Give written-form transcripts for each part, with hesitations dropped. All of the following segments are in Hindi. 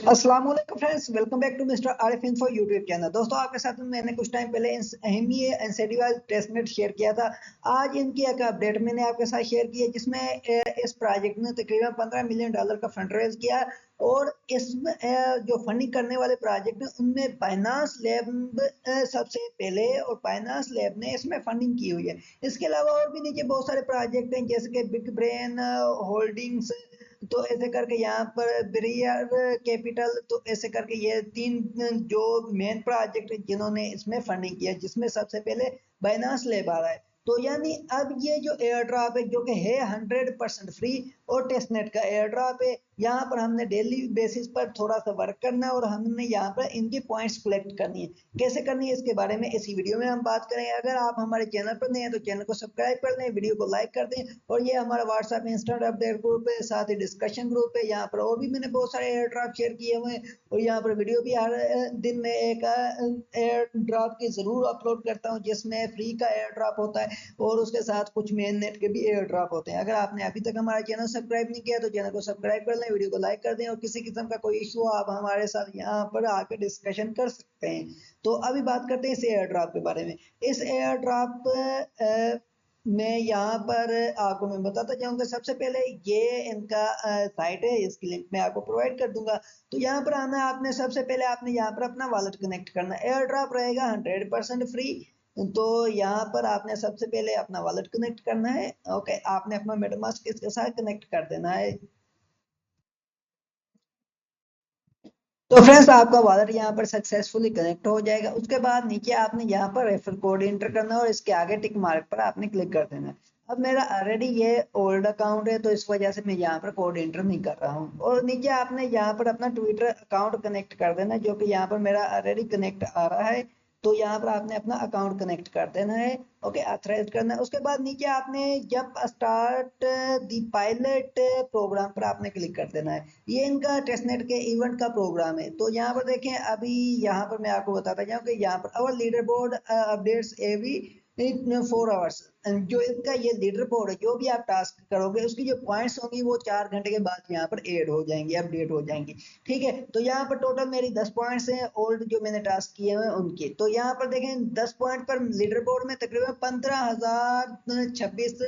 अस्सलाम वालेकुम friends, welcome back to mister Arif info YouTube channel. दोस्तों, आपके साथ मैंने कुछ टाइम पहले अहमी एनसीडी टेस्टनेट शेयर किया था। आज इनकी एक अपडेट मैंने आपके साथ शेयर की है, जिसमें इस प्रोजेक्ट ने तकरीबन $15 मिलियन का फंड रेज किया। और इसमें जो फंडिंग करने वाले प्रोजेक्ट हैं उनमें बाइनांस लैब सबसे पहले, और बाइनांस लैब ने इसमें फंडिंग की हुई है। इसके अलावा और भी नीचे बहुत सारे प्रोजेक्ट हैं, जैसे कि बिग ब्रेन होल्डिंग्स, तो ऐसे करके यहाँ पर ब्रियर कैपिटल, तो ऐसे करके ये तीन जो मेन प्रोजेक्ट जिन्होंने इसमें फंडिंग किया, जिसमें सबसे पहले बाइनांस लैब आ रहा है। तो यानी अब ये जो एयर ड्रॉप है, जो कि है 100% फ्री और टेस्टनेट का एयर ड्रॉप है, यहाँ पर हमने डेली बेसिस पर थोड़ा सा वर्क करना है और हमने यहाँ पर इनकी पॉइंट्स कलेक्ट करनी है। कैसे करनी है इसके बारे में इसी वीडियो में हम बात करेंगे। अगर आप हमारे चैनल पर नए हैं तो चैनल को सब्सक्राइब कर दें, वीडियो को लाइक कर दें। और ये हमारा व्हाट्सएप इंस्टेंट अपडेट ग्रुप है, साथ ही डिस्कशन ग्रुप है। यहाँ पर और भी मैंने बहुत सारे एयर ड्रॉप शेयर किए हुए हैं, और यहाँ पर वीडियो भी हर दिन में एक एयर ड्रॉप की जरूर अपलोड करता हूँ, जिसमें फ्री का एयर ड्रॉप होता है और उसके साथ कुछ मेन नेट के भी एयर ड्रॉप होते हैं। अगर आपने अभी तक हमारा चैनल सब्सक्राइब नहीं किया तो चैनल को सब्सक्राइब कर लें, वीडियो को लाइक कर दें, और किसी किस्म का कोई इशू हो आप हमारे साथ यहाँ पर आकर डिस्कशन कर सकते हैं। तो अभी बात करते हैं इस एयर ड्रॉप के बारे में। इस एयर ड्रॉप मैं यहाँ पर आपको मैं बताता जाऊंगा। सबसे पहले ये इनका साइट है, इसकी लिंक मैं आपको प्रोवाइड कर दूंगा। तो यहाँ पर आना, आपने सबसे पहले आपने यहाँ पर अपना वॉलेट कनेक्ट करना। एयर ड्रॉप रहेगा 100% फ्री। तो यहाँ पर आपने सबसे पहले अपना वॉलेट कनेक्ट करना है। ओके, आपने अपना मेटामास्क इसके साथ कनेक्ट कर देना है। तो फ्रेंड्स, आपका वॉलेट यहाँ पर सक्सेसफुली कनेक्ट हो जाएगा। उसके बाद नीचे आपने यहाँ पर रेफर कोड एंटर करना है और इसके आगे टिक मार्क पर आपने क्लिक कर देना है। अब मेरा ऑलरेडी ये ओल्ड अकाउंट है, तो इस वजह से मैं यहाँ पर कोड एंटर नहीं कर रहा हूँ। और नीचे आपने यहाँ पर अपना ट्विटर अकाउंट कनेक्ट कर देना, जो कि यहाँ पर मेरा ऑलरेडी कनेक्ट आ रहा है। तो यहाँ पर आपने अपना अकाउंट कनेक्ट कर देना है। ओके, ऑथराइज करना है। उसके बाद नीचे आपने जब स्टार्ट दी पायलट प्रोग्राम पर आपने क्लिक कर देना है। ये इनका टेस्टनेट के इवेंट का प्रोग्राम है। तो यहाँ पर देखें, अभी यहाँ पर मैं आपको बताता जाऊँ कि यहाँ पर our leaderboard updates every 4 hours. जो इनका ये लीडर बोर्ड है, जो भी आप टास्क करोगे उसकी जो पॉइंट्स होंगी वो 4 घंटे के बाद यहाँ पर ऐड हो जाएंगी, अपडेट हो जाएंगी। ठीक है, तो यहाँ पर टोटल मेरी 10 पॉइंट्स हैं ओल्ड जो मैंने टास्क किए हुए उनके। तो यहाँ पर देखें 10 पॉइंट पर लीडर बोर्ड में तकरीबन 15,026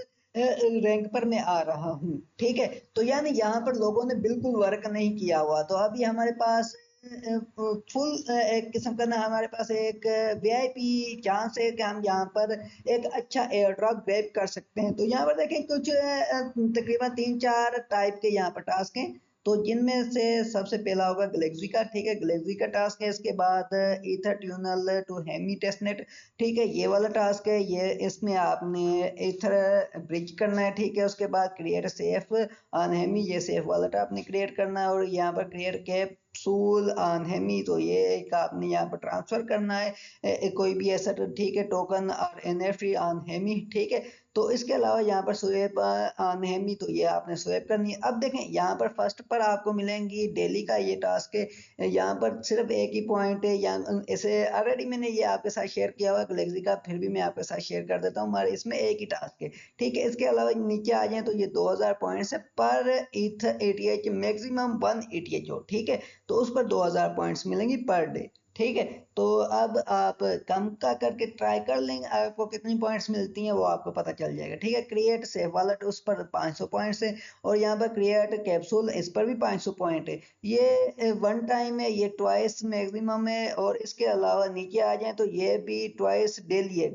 रैंक पर मैं आ रहा हूँ। ठीक है, तो यानी यहाँ पर लोगों ने बिल्कुल वर्क नहीं किया हुआ। तो अभी हमारे पास फुल एक किस्म का ना, हमारे पास एक वीआईपी चांस है कि हम यहाँ पर एक अच्छा एयर ड्रॉप ग्रैब कर सकते हैं। तो यहाँ पर देखें कुछ तकरीबन 3-4 टाइप के यहाँ पर टास्क हैं। तो जिनमें से सबसे पहला होगा गैलेक्सी का। ठीक है, गैलेक्सी का टास्क है। इसके बाद ether tunnel to Hemi testnet. ठीक है, ये वाला टास्क है। ये इसमें आपने ईथर ब्रिज करना है। ठीक है, उसके बाद क्रिएट सेफ ऑन हेमी, ये सेफ वॉलेट आपने क्रिएट करना है। और यहाँ पर क्रिएट कैप्सूल ऑन हेमी, तो ये एक आपने यहाँ पर ट्रांसफर करना है कोई भी ऐसा। ठीक है, टोकन और एनएफटी ऑन हेमी। ठीक है, तो इसके अलावा यहाँ पर स्वेप ऑन हेमी, तो ये आपने स्वेप करनी है। अब देखें यहाँ पर फर्स्ट पर आपको मिलेंगी डेली का ये टास्क है। यहाँ पर सिर्फ एक ही पॉइंट है, या ऐसे ऑलरेडी मैंने ये आपके साथ शेयर किया हुआ गैलेक्सी का, फिर भी मैं आपके साथ शेयर कर देता हूँ। हमारे इसमें एक ही टास्क है। ठीक है, इसके अलावा नीचे आ जाए तो ये 2000 पॉइंट्स है पर ईथर एटीएच, मैक्सिमम 1 एटीएच हो। ठीक है, तो उस पर 2000 पॉइंट्स मिलेंगी पर डे। ठीक है, तो अब आप कम का करके ट्राई कर लेंगे, आपको कितनी पॉइंट्स मिलती हैं वो आपको पता चल जाएगा। ठीक है, क्रिएट सेफ वॉलेट, उस पर 500 पॉइंट्स है। और यहाँ पर क्रिएट कैप्सूल, इस पर भी 500 पॉइंट है। ये वन टाइम है, ये ट्वाइस मैक्सिमम है। और इसके अलावा नीचे आ जाए तो ये भी ट्वाइस डेली है।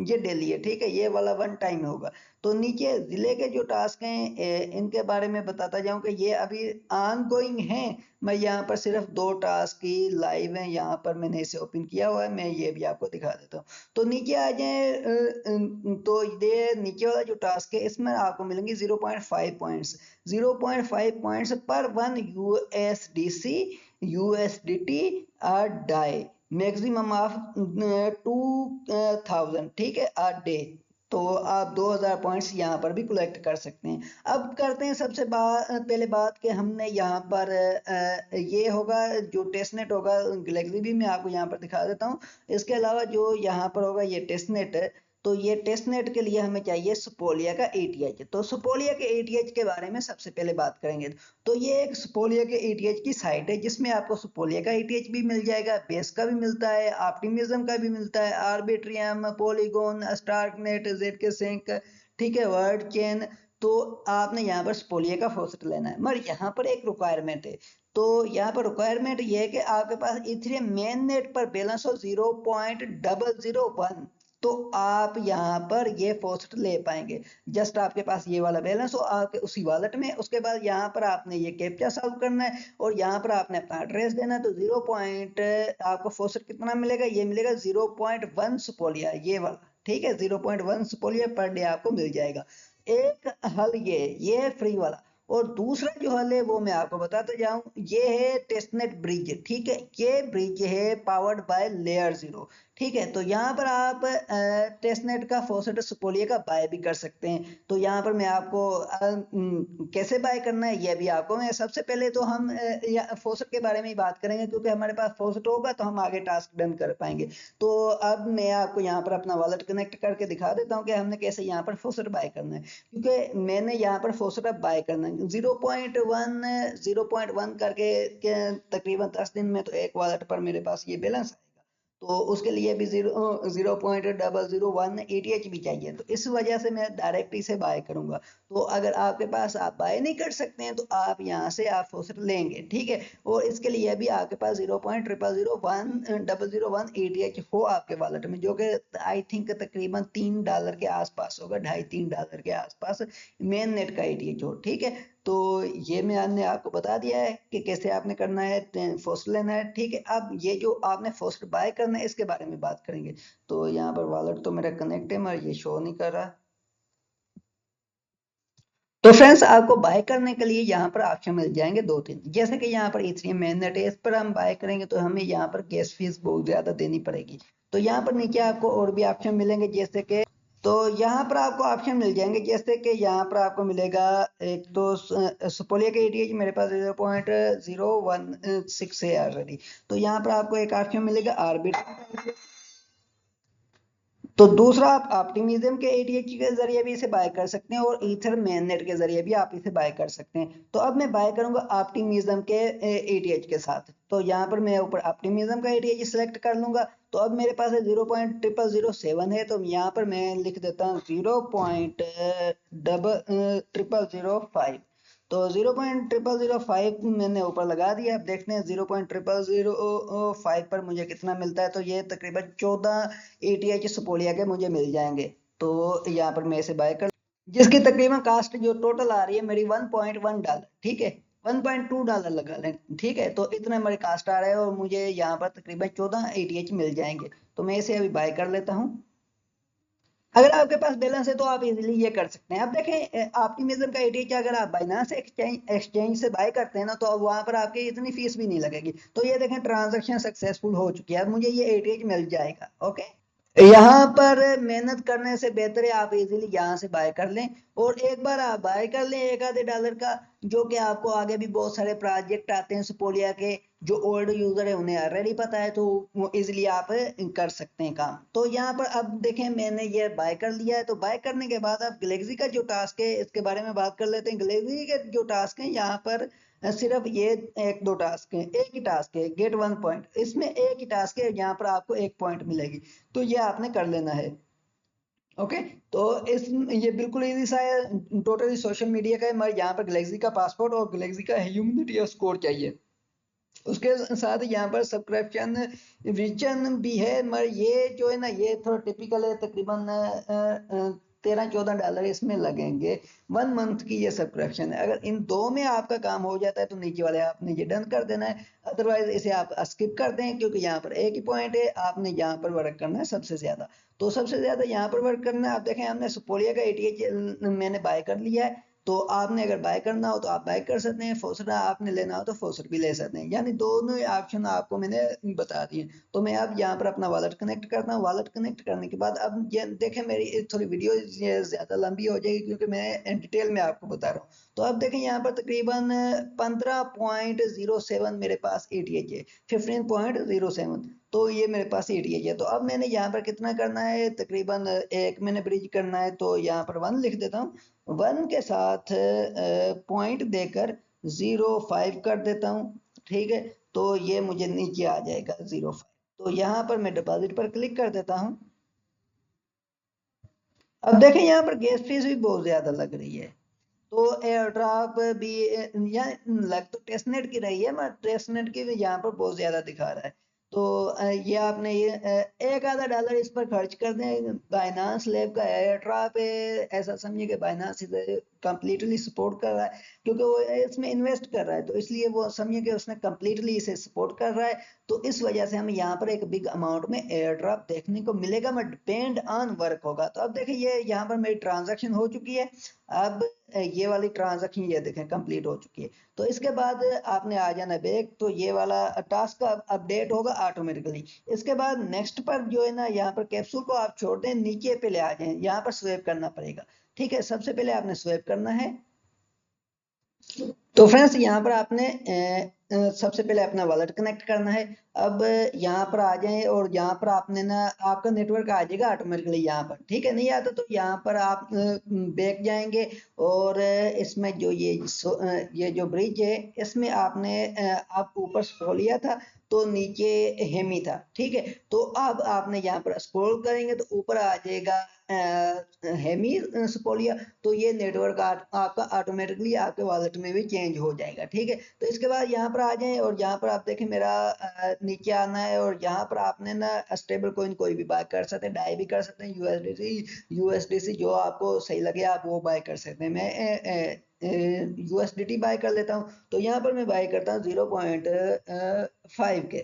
ये डेली है। ठीक है, ये वाला वन टाइम होगा। तो नीचे जिले के जो टास्क हैं इनके बारे में बताता जाऊं कि ये अभी ऑन गोइंग हैं। मैं यहाँ पर सिर्फ 2 टास्क की लाइव है, यहाँ पर मैंने इसे ओपन किया हुआ है। मैं ये भी आपको दिखा देता हूँ। तो नीचे आ जाए तो ये नीचे वाला जो टास्क है इसमें आपको मिलेंगे 0.5 पॉइंट्स। 0.5 पॉइंट्स पर 1 यूएसडीसी, यूएसडीटी और डाई, मैक्सिमम ऑफ 2000। ठीक है, अ डे। तो आप 2000 पॉइंट्स यहाँ पर भी कलेक्ट कर सकते हैं। अब करते हैं सबसे पहले बात कि हमने यहाँ पर ये होगा जो टेस्टनेट होगा, गैलेक्सी भी मैं आपको यहाँ पर दिखा देता हूँ। इसके अलावा जो यहाँ पर होगा ये टेस्टनेट है। तो ये टेस्ट नेट के लिए हमें चाहिए सपोलिया का एटीएच। तो सपोलिया के एटीएच के बारे में सबसे पहले बात करेंगे। तो ये एक सपोलिया के एटीएच की साइट है जिसमें आपको सपोलिया का एटीएच भी मिल जाएगा, बेस का भी मिलता है, ऑप्टिमिज्म का भी मिलता है, आर्बिट्रियम, पॉलीगॉन, स्टारकनेट, जेडके सिंक, ठीक है, वर्ड चेन। तो आपने यहाँ पर सपोलिया का फॉसेट लेना है, मगर यहाँ पर एक रिक्वायरमेंट है। तो यहाँ पर रिक्वायरमेंट ये है कि आपके पास इथेरियम मेन नेट पर बैलेंस हो 0.001, तो आप यहाँ पर ये फॉसेट ले पाएंगे। जस्ट आपके पास ये वाला बैलेंस हो आपके उसी वॉलेट में। उसके बाद यहाँ पर आपने ये कैप्चा सॉल्व करना है और यहाँ पर आपने अपना एड्रेस देना है। तो 0 पॉइंट आपको फॉसेट कितना मिलेगा, ये मिलेगा 0.1 सपोलिया, ये वाला, ठीक है, 0.1 सपोलिया पर डे आपको मिल जाएगा। एक हल ये फ्री वाला। और दूसरा जो हल है वो मैं आपको बताता जाऊं, ये है टेस्टनेट ब्रिज, ठीक है। ये ब्रिज है पावर्ड बाय लेयर 0, ठीक है। तो यहाँ पर आप टेस्टनेट का फॉसेट सपोलिया का बाय भी कर सकते हैं। तो यहाँ पर मैं आपको कैसे बाय करना है ये भी आपको मैं सबसे पहले तो हम फॉसेट के बारे में ही बात करेंगे, क्योंकि हमारे पास फॉसेट होगा तो हम आगे टास्क डन कर पाएंगे। तो अब मैं आपको यहाँ पर अपना वॉलेट कनेक्ट करके दिखा देता हूँ कि हमने कैसे यहाँ पर फॉसेट बाय करना है, क्योंकि मैंने यहाँ पर फॉसेट अब बाय करना है 0.1 करके तकरीबन 10 दिन में तो एक वॉलेट पर मेरे पास ये बैलेंस। तो उसके लिए भी 0.001 एटीएच भी चाहिए, तो इस वजह से मैं डायरेक्ट इसे बाय करूंगा। तो अगर आपके पास आप बाय नहीं कर सकते हैं तो आप यहाँ से आप फॉसेट लेंगे, ठीक है। और इसके लिए भी आपके पास 0.001 एटीएच हो आपके वॉलेट में, जो कि आई थिंक तकरीबन $3 के आसपास होगा, $2.5-3 के आसपास मेन नेट का एटीएच हो, ठीक है। तो ये मैंने आपको बता दिया है कि कैसे आपने करना है, फॉसेट लेना है, ठीक है। अब ये जो आपने फॉसेट बाय करना है इसके बारे में बात करेंगे। तो यहाँ पर वॉलेट तो मेरा कनेक्ट है मगर ये शो नहीं कर रहा। तो फ्रेंड्स, आपको बाय करने के लिए यहाँ पर ऑप्शन मिल जाएंगे 2-3, जैसे कि यहाँ पर इथेरियम मेननेट है, इस पर हम बाय करेंगे तो हमें यहाँ पर गैस फीस बहुत ज्यादा देनी पड़ेगी। तो यहाँ पर नीचे आपको और भी ऑप्शन मिलेंगे, जैसे कि तो यहाँ पर आपको ऑप्शन मिल जाएंगे, जैसे कि यहाँ पर आपको मिलेगा एक तो सपोलिया के एटीएच मेरे पास 0.016 है ऑलरेडी। तो यहाँ पर आपको एक ऑप्शन मिलेगा आर्बिट्ररी। तो दूसरा आप ऑप्टिमिज्म के एटीएच के जरिए भी इसे बाय कर सकते हैं और ईथर मेननेट के जरिए भी आप इसे बाय कर सकते हैं। तो अब मैं बाय करूंगा ऑप्टिमिज्म के एटीएच के साथ। तो यहाँ पर मैं ऊपर ऑप्टिमिज्म का एटीएच सिलेक्ट कर लूंगा। तो अब मेरे पास 0.0007 है, तो यहाँ पर मैं लिख देता हूँ 0.0005। तो 0.0005 मैंने ऊपर लगा दिया। अब देखते हैं 0.0005 पर मुझे कितना मिलता है। तो ये तकरीबन 14 एटीएच सपोलिया के मुझे मिल जाएंगे। तो यहाँ पर मैं इसे बाय कर, जिसकी तकरीबन कास्ट जो टोटल आ रही है मेरी $1.1, ठीक है, $1.2 लगा लें, ठीक है। तो इतना मेरी कास्ट आ रहा है और मुझे यहाँ पर तकरीबन 14 एटीएच मिल जाएंगे। तो मैं इसे अभी बाय कर लेता हूँ। अगर आपके पास बैलेंस है तो आप इजीली ये कर सकते हैं। अब देखें, ऑप्टिमिज्म का एटीएच अगर आप बाइनांस एक्सचेंज से बाय करते हैं ना, तो अब वहां पर आपके इतनी फीस भी नहीं लगेगी। तो ये देखें, ट्रांजैक्शन सक्सेसफुल हो चुकी है, अब मुझे ये एटीएच मिल जाएगा। ओके, यहाँ पर मेहनत करने से बेहतर है आप इजीली यहाँ से बाय कर लें। और एक बार आप बाय कर लें $1-2 का, जो कि आपको आगे भी बहुत सारे प्रोजेक्ट आते हैं सपोलिया के, जो ओल्ड यूजर है उन्हें ऑलरेडी पता है, तो वो इजीली आप कर सकते हैं काम। तो यहाँ पर अब देखें, मैंने ये बाय कर लिया है। तो बाय करने के बाद अब गैलेक्सी का जो टास्क है इसके बारे में बात कर लेते हैं। गैलेक्सी के जो टास्क है यहाँ पर सिर्फ ये 1-2 टास्क है, एक ही टास्क है, गेट 1 पॉइंट, इसमें एक ही टास्क है, यहाँ पर आपको 1 पॉइंट मिलेगी। तो ये आपने कर लेना है। ओके, तो इस ये बिल्कुल इजी सा है, टोटली सोशल मीडिया का है, मगर यहाँ पर गैलेक्सी का पासपोर्ट और गैलेक्सी का ह्यूमैनिटी स्कोर चाहिए। उसके साथ यहाँ पर सब्सक्रिप्शन विजन भी है, मगर ये जो है ना ये थोड़ा टिपिकल है, तकरीबन $13-14 इसमें लगेंगे। 1 मंथ की ये सब्सक्रिप्शन है। अगर इन दो में आपका काम हो जाता है तो नीचे वाले आपने ये डन कर देना है, अदरवाइज इसे आप स्किप कर दें, क्योंकि यहाँ पर एक ही पॉइंट है, आपने यहाँ पर वर्क करना है सबसे ज्यादा। तो सबसे ज्यादा यहाँ पर वर्क करना है। आप देखें, हमने सुपोलिया का एटीएच मैंने बाय कर लिया है। तो आपने अगर बाय करना हो तो आप बाय कर सकते हैं, फोसर आपने लेना हो तो फोसर भी ले सकते हैं, यानी दोनों ही ऑप्शन आपको मैंने बता दिए। तो मैं अब यहाँ पर अपना वॉलेट कनेक्ट करता हूँ। वॉलेट कनेक्ट करने के बाद अब ये देखें मेरी थोड़ी वीडियो ज़्यादा लंबी हो जाएगी क्योंकि मैं डिटेल में आपको बता रहा हूँ। तो अब देखें यहाँ पर तकरीबन 15.07 मेरे पास ETH है, 15.07, तो ये मेरे पास ETH है। तो अब मैंने यहाँ पर कितना करना है, तकरीबन एक मैंने ब्रिज करना है, तो यहाँ पर 1 लिख देता हूँ। 1 के साथ पॉइंट देकर 0.5 कर देता हूँ, ठीक है। तो ये मुझे नीचे आ जाएगा 0.5। तो यहाँ पर मैं डिपॉजिट पर क्लिक कर देता हूँ। अब देखें यहाँ पर गैस फीस भी बहुत ज्यादा लग रही है, तो एयर ड्रॉप भी या लग तो टेस्टनेट की रही है, मगर टेस्टनेट की भी यहाँ पर बहुत ज्यादा दिखा रहा है। तो ये आपने ये $1 इस पर खर्च कर दें। बाइनांस लैब का एयर ड्रॉप है, ऐसा समझिए कि बाइनांस कंप्लीटली सपोर्ट कर रहा है, क्योंकि वो इसमें इन्वेस्ट कर रहा है, तो इसलिए वो समझिए कि उसने कंप्लीटली इसे सपोर्ट कर रहा है। तो इस वजह से हमें यहाँ पर एक बिग अमाउंट में एयर ड्रॉप देखने को मिलेगा, मगर डिपेंड ऑन वर्क होगा। तो अब देखिए ये यहाँ पर मेरी ट्रांजैक्शन हो चुकी है। अब ये वाली ट्रांजैक्शन ये देखें कंप्लीट हो चुकी है। तो इसके बाद आपने आ जाना बैक, तो ये वाला टास्क अपडेट होगा ऑटोमेटिकली। इसके बाद नेक्स्ट पर जो है ना, यहाँ पर कैप्सूल को आप छोड़ दें, नीचे पे ले आ जाएं, यहाँ पर स्वैप करना पड़ेगा, ठीक है। सबसे पहले आपने स्वैप करना है। तो फ्रेंड्स यहाँ पर आपने सबसे पहले अपना वॉलेट कनेक्ट करना है। अब यहाँ पर आ जाएं और यहाँ पर आपने ना, आपका नेटवर्क आ जाएगा ऑटोमेटिकली यहाँ पर, ठीक है। नहीं आता तो यहाँ पर आप बैक जाएंगे और इसमें जो ये जो ब्रिज है, इसमें आपने आप ऊपर स्क्रॉल लिया था तो नीचे हेमी था, ठीक है। तो अब आपने यहाँ पर स्क्रॉल करेंगे तो ऊपर आ जाएगा हेमी स्पोलिया। तो ये नेटवर्क आपका ऑटोमेटिकली आपके वॉलेट में भी चेंज हो जाएगा, ठीक है। तो इसके बाद यहाँ पर आ जाएं और यहाँ पर आप देखें मेरा नीचे आना है, और यहाँ पर आपने ना स्टेबल कॉइन कोई भी बाय कर सकते हैं, डाई भी कर सकते हैं, यूएसडीसी जो आपको सही लगे आप वो बाय कर सकते हैं। मैं यूएसडीटी बाय कर लेता हूँ, तो यहाँ पर मैं बाय करता हूँ 0.5 के।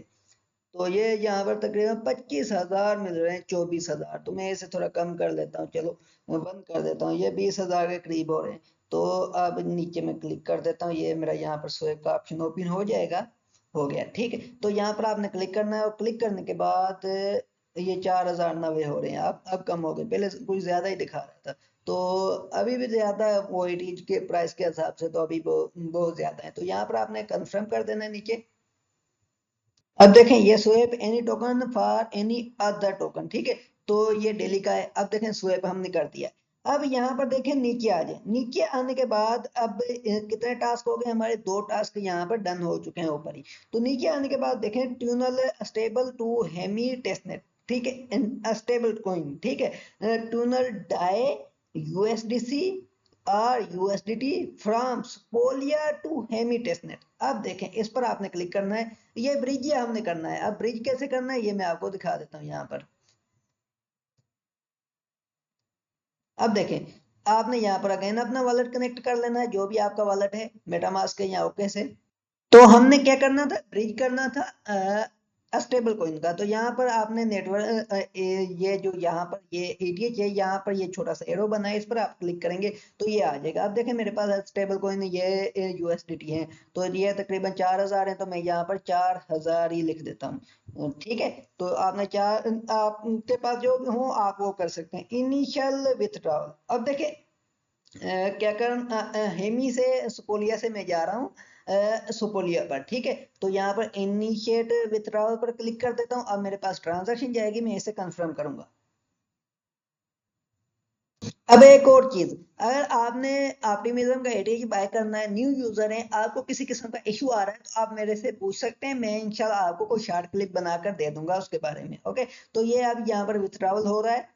तो ये यहाँ पर तकरीबन 25,000 मिल रहे हैं, 24,000। तो मैं इसे थोड़ा कम कर लेता हूँ, चलो मैं बंद कर देता हूँ, ये 20,000 के करीब हो रहे हैं। तो अब नीचे मैं क्लिक कर देता हूँ, ये मेरा यहाँ पर स्वैप का ऑप्शन ओपन हो जाएगा, हो गया, ठीक है। तो यहाँ पर आपने क्लिक करना है और क्लिक करने के बाद ये 4,090 हो रहे हैं। अब कम हो गए, पहले कुछ ज्यादा ही दिखा रहा था। तो अभी भी ज्यादा वो के प्राइस के हिसाब से तो अभी बहुत ज्यादा है। तो यहाँ पर आपने कंफर्म कर देना है नीचे। अब देखें ये swap any token for any other token, ठीक है। तो ये डेली का है। अब देखें स्वेप हमने कर दिया। अब यहाँ पर देखें नीचे आ जाए, नीचे आने के बाद अब कितने टास्क हो गए हमारे, 2 टास्क यहाँ पर डन हो चुके हैं ऊपर ही। तो नीचे आने के बाद देखें tunnel stable to Hemi testnet, ठीक है, स्टेबल कॉइन, ठीक है। ट्यूनल डाई यूएसडीसी और USDT from Sepolia to Hemi testnet. अब देखें इस पर आपने क्लिक करना है, ये ब्रिज ये हमने करना है। अब ब्रिज कैसे करना है ये मैं आपको दिखा देता हूँ यहाँ पर। अब देखें आपने यहाँ पर अगेन अपना वॉलेट कनेक्ट कर लेना है, जो भी आपका वॉलेट है, मेटामास्क है या ओके से। तो हमने क्या करना था, ब्रिज करना था स्टेबल कॉइन का। तो यहाँ पर आपने नेटवर्क ये जो यहाँ पर ये ETH है, यहाँ पर ये छोटा सा एरो बना है, इस पर आप क्लिक करेंगे तो ये आ जाएगा। अब देखें मेरे पास स्टेबल कॉइन ये USDT है, तो ये तकरीबन 4,000 है, तो मैं यहाँ पर 4,000 ही लिख देता हूँ, ठीक है। तो आपने आपके पास जो भी हो आप वो कर सकते हैं। इनिशियल विथड्रॉल, अब देखें क्या कर हेमी से सुपोलिया से मैं जा रहा हूँ सुपोलिया पर, ठीक है। तो यहाँ पर इनिशिएट विथड्रॉल पर क्लिक कर देता हूँ। अब मेरे पास ट्रांजैक्शन जाएगी, मैं इसे कंफर्म करूंगा। अब एक और चीज, अगर आपने ऑप्टिमिज्म का ETH बाय करना है, न्यू यूजर है, आपको किसी किस्म का इशू आ रहा है, तो आप मेरे से पूछ सकते हैं, मैं इंशाल्लाह आपको कोई शॉर्ट क्लिप बनाकर दे दूंगा उसके बारे में, ओके। तो ये अब यहाँ पर विथड्रॉल हो रहा है,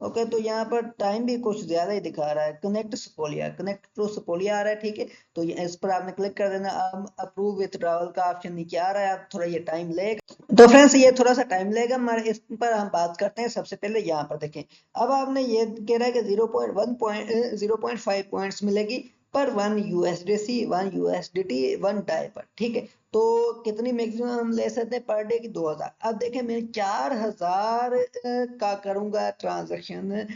ओके। तो यहाँ पर टाइम भी कुछ ज्यादा ही दिखा रहा है। Connect Sepolia, connect to Sepolia आ रहा है, ठीक है। तो इस पर आपने क्लिक कर देना। अब अप्रूव विथड्रॉवल का ऑप्शन नीचे आ रहा है, अब थोड़ा ये टाइम लेगा। तो फ्रेंड्स ये थोड़ा सा टाइम लेगा, मगर इस पर हम बात करते हैं। सबसे पहले यहाँ पर देखें, अब आपने ये कह रहा है कि 0.5 पॉइंट्स मिलेगी पर 1 USDC 1 USDT 1 डाई पर, ठीक है। तो कितनी मैक्सिमम हम ले सकते हैं पर डे की? 2000। अब देखें मैं 4000 का करूंगा ट्रांजैक्शन।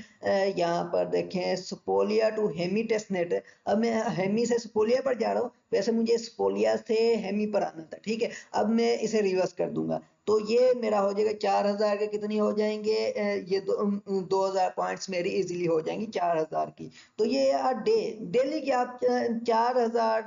यहाँ पर देखें सपोलिया टू हेमी टेस्टनेट। अब मैं हेमी से सपोलिया पर जा रहा हूँ, वैसे मुझे सपोलिया से हेमी पर आना था, ठीक है। अब मैं इसे रिवर्स कर दूंगा, तो ये मेरा हो जाएगा 4000 के कितनी हो जाएंगे, ये 2000 पॉइंट्स मेरी इजीली हो जाएंगी 4000 की। तो ये यार डेली की आप 4000,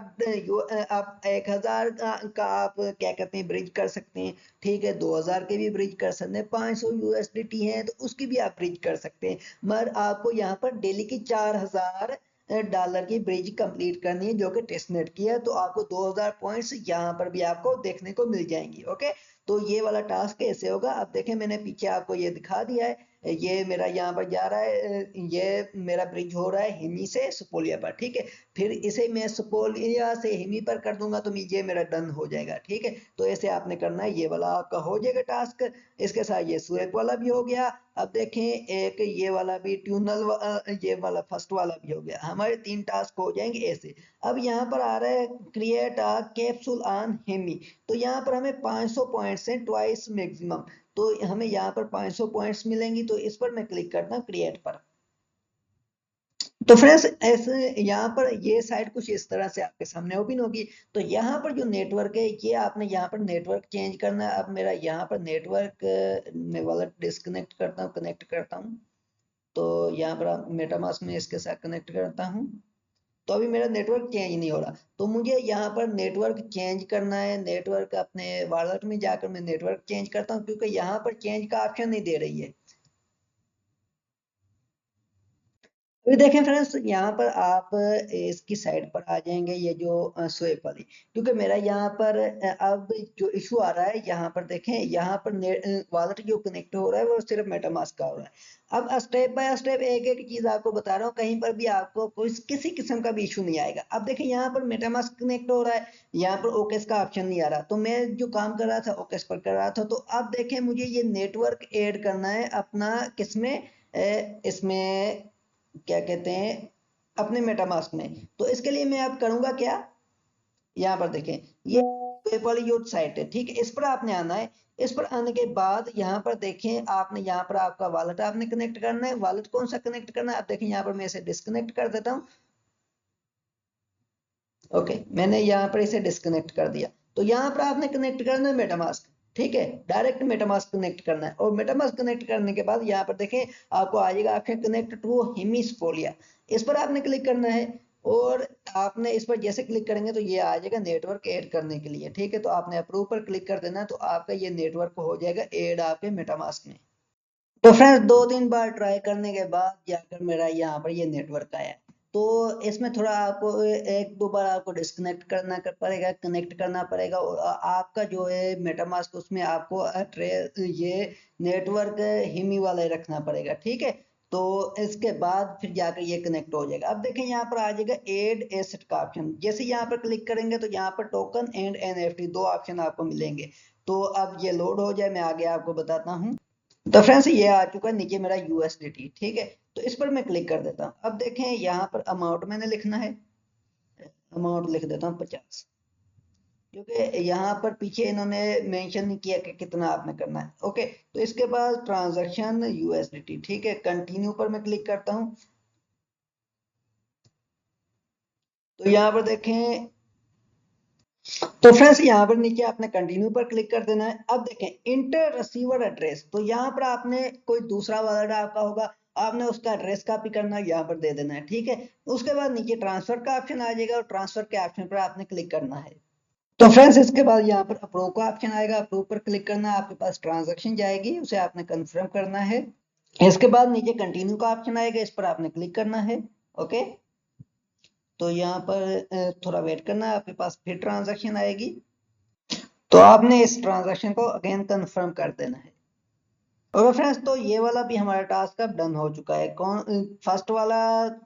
आप 1000 का आप क्या कहते हैं ब्रिज कर सकते हैं, ठीक है। 2000 के भी ब्रिज कर सकते हैं, 500 यूएसडीटी है तो उसकी भी आप ब्रिज कर सकते हैं। मगर आपको यहाँ पर डेली की 4000 डॉलर की ब्रिज कंप्लीट करनी है जो कि टेस्टनेट की है, तो आपको 2000 पॉइंट्स यहाँ पर भी आपको देखने को मिल जाएंगी। ओके, तो ये वाला टास्क कैसे होगा? अब देखें मैंने पीछे आपको ये दिखा दिया है, ये मेरा यहाँ पर जा रहा है, ये मेरा ब्रिज हो रहा है हिमी से सुपोलिया पर, ठीक है। फिर इसे मैं सुपोलिया से हिमी पर कर दूंगा तो ये मेरा डन हो जाएगा, ठीक है। तो ऐसे आपने करना है, ये वाला आपका हो जाएगा टास्क। इसके साथ ये स्वेप वाला भी हो गया। अब देखें एक ये वाला भी ट्यूनल, ये वाला फर्स्ट वाला भी हो गया, हमारे 3 टास्क हो जाएंगे ऐसे। अब यहाँ पर आ रहा है create a capsule on Hemi, तो यहाँ पर हमें 500 पॉइंट्स हैं ट्वाइस मैक्सिमम, तो हमें यहाँ पर 500 पॉइंट्स मिलेंगी। तो इस पर मैं क्लिक करता हूँ क्रिएट पर। तो फ्रेंड्स ऐसे यहाँ पर ये साइट कुछ इस तरह से आपके सामने ओपन होगी। तो यहाँ पर जो नेटवर्क है ये आपने यहाँ पर नेटवर्क चेंज करना है। अब मेरा यहाँ पर नेटवर्क मैं वाला डिस्कनेक्ट करता हूँ, कनेक्ट करता हूँ। तो यहाँ पर मेटामास्क में इसके साथ कनेक्ट करता हूँ, तो अभी मेरा नेटवर्क चेंज नहीं हो रहा। तो मुझे यहाँ पर नेटवर्क चेंज करना है, नेटवर्क अपने वॉलेट में जाकर मैं नेटवर्क चेंज करता हूँ, क्योंकि यहाँ पर चेंज का ऑप्शन नहीं दे रही है। अभी देखें फ्रेंड्स यहाँ पर आप इसकी साइड पर आ जाएंगे, ये जो स्वेप वाली, क्योंकि मेरा यहाँ पर अब जो इशू आ रहा है, यहाँ पर देखें यहाँ पर वॉलेट जो कनेक्ट हो रहा है वो सिर्फ मेटामास्क का हो रहा है। अब स्टेप बाय स्टेप एक एक चीज आपको बता रहा हूँ, कहीं पर भी आपको कोई किसी किस्म का भी इशू नहीं आएगा। अब देखें यहाँ पर मेटामास्क कनेक्ट हो रहा है, यहाँ पर ओकेस का ऑप्शन नहीं आ रहा, तो मैं जो काम कर रहा था ओकेस पर कर रहा था। तो अब देखें मुझे ये नेटवर्क ऐड करना है अपना किसमें, इसमें क्या कहते हैं अपने मेटामास्क में। तो इसके लिए मैं अब करूंगा क्या, यहाँ पर देखें ये पेपल यूथ साइट है, ठीक है। इस पर आपने आना है। इस पर आने के बाद यहाँ पर देखें आपने यहाँ पर आपका वॉलेट आपने कनेक्ट करना है। वॉलेट कौन सा कनेक्ट करना है? अब देखें यहाँ पर मैं इसे डिस्कनेक्ट कर देता हूँ। ओके, मैंने यहाँ पर इसे डिस्कनेक्ट कर दिया। तो यहाँ पर आपने कनेक्ट करना है मेटामास्क, ठीक है। डायरेक्ट मेटामास्क कनेक्ट करना है, और मेटामास्क कनेक्ट करने के बाद यहाँ पर देखें आपको आ जाएगा ऑप्शन कनेक्ट टू हेमिस्फोलिया, इस पर आपने क्लिक करना है। और आपने इस पर जैसे क्लिक करेंगे तो ये आ जाएगा नेटवर्क ऐड करने के लिए, ठीक है। तो आपने अप्रूव पर क्लिक कर देना, तो आपका ये नेटवर्क हो जाएगा ऐड आपके मेटामास्क में। तो फ्रेंड्स 2-3 बार ट्राई करने के बाद जाकर मेरा यहाँ पर ये नेटवर्क आया। तो इसमें थोड़ा आपको 1-2 बार आपको डिस्कनेक्ट करना पड़ेगा, कनेक्ट करना पड़ेगा, और आपका जो है मेटामास्क उसमें आपको ये नेटवर्क हिमी वाला ही रखना पड़ेगा, ठीक है। तो इसके बाद फिर जाकर ये कनेक्ट हो जाएगा। अब देखें यहाँ पर आ जाएगा एड एसेट का ऑप्शन, जैसे यहाँ पर क्लिक करेंगे तो यहाँ पर टोकन एंड एनएफटी 2 ऑप्शन आपको मिलेंगे। तो अब ये लोड हो जाए, मैं आगे आपको बताता हूँ। तो फ्रेंड्स ये आ चुका है नीचे मेरा यूएसडीटी, ठीक है। तो इस पर मैं क्लिक कर देता हूँ। अब देखें यहाँ पर अमाउंट मैंने लिखना है, अमाउंट लिख देता हूँ 50, क्योंकि यहाँ पर पीछे इन्होंने मेंशन नहीं किया कि कितना आपने करना है। ओके, तो इसके बाद ट्रांजैक्शन यूएसडीटी, ठीक है। कंटिन्यू पर मैं क्लिक करता हूँ। तो यहाँ पर देखें, तो फ्रेंड्स यहाँ पर नीचे आपने कंटिन्यू पर क्लिक कर देना है। अब देखें इंटर रिसीवर एड्रेस, तो यहाँ पर आपने कोई दूसरा वाला आपका होगा, आपने उसका एड्रेस कॉपी करना है, यहाँ पर दे देना है, ठीक है। उसके बाद नीचे ट्रांसफर का ऑप्शन आ जाएगा, और ट्रांसफर के ऑप्शन पर आपने क्लिक करना है। तो फ्रेंड्स इसके बाद यहाँ पर अप्रूव का ऑप्शन आएगा, अप्रूव पर क्लिक करना है, आपके पास ट्रांजेक्शन जाएगी, उसे आपने कंफर्म करना है। इसके बाद नीचे कंटिन्यू का ऑप्शन आएगा, इस पर आपने क्लिक करना है। ओके, तो यहाँ पर थोड़ा वेट करना है, आपके पास फिर ट्रांजेक्शन आएगी, तो आपने इस ट्रांजैक्शन को अगेन कंफर्म कर देना है। ओके फ्रेंड्स, तो ये वाला भी हमारा टास्क अब डन हो चुका है। कौन फर्स्ट वाला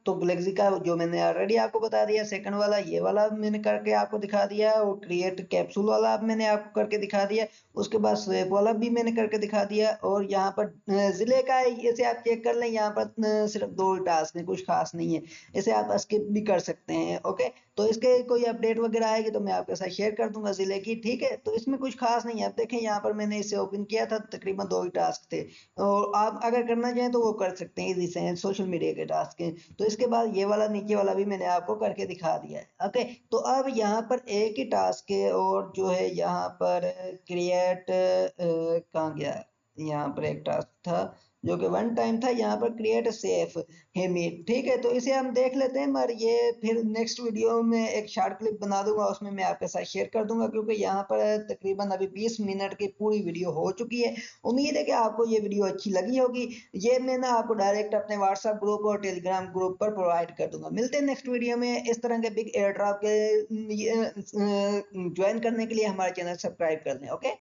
तो गैलेक्सी का जो मैंने ऑलरेडी आपको बता दिया, सेकंड वाला ये वाला मैंने करके आपको दिखा दिया, और क्रिएट कैप्सूल वाला अब मैंने आपको करके दिखा दिया। उसके बाद स्वेप वाला भी मैंने करके दिखा दिया, और यहाँ पर जिले का इसे आप चेक कर लें, यहाँ पर सिर्फ 2 टास्क है, कुछ खास नहीं है, इसे आप स्किप भी कर सकते हैं। ओके, तो इसके कोई अपडेट वगैरह आएगी तो मैं आपके साथ शेयर कर दूंगा जिले की, ठीक है। तो इसमें कुछ खास नहीं है। आप देखें यहाँ पर मैंने इसे ओपन किया था, तकरीबन 2 ही टास्क थे, और आप अगर करना चाहें तो वो कर सकते हैं इजी से, सोशल मीडिया के टास्क के। तो इसके बाद ये वाला नीचे वाला भी मैंने आपको करके दिखा दिया है। ओके, तो अब यहाँ पर एक ही टास्क है, और जो है यहाँ पर क्रिएट कहाँ गया, यहाँ पर एक टास्क था जो कि वन टाइम था, यहाँ पर क्रिएट सेफ हेमिट, ठीक है। तो इसे हम देख लेते हैं, मगर ये फिर नेक्स्ट वीडियो में एक शॉर्ट क्लिप बना दूंगा, उसमें मैं आपके साथ शेयर कर दूंगा, क्योंकि यहाँ पर तकरीबन अभी 20 मिनट की पूरी वीडियो हो चुकी है। उम्मीद है कि आपको ये वीडियो अच्छी लगी होगी। ये मैं ना आपको डायरेक्ट अपने व्हाट्सएप ग्रुप और टेलीग्राम ग्रुप पर प्रोवाइड कर दूंगा। मिलते हैं नेक्स्ट वीडियो में। इस तरह के बिग एयर ड्रॉप के ज्वाइन करने के लिए हमारा चैनल सब्सक्राइब कर दें। ओके।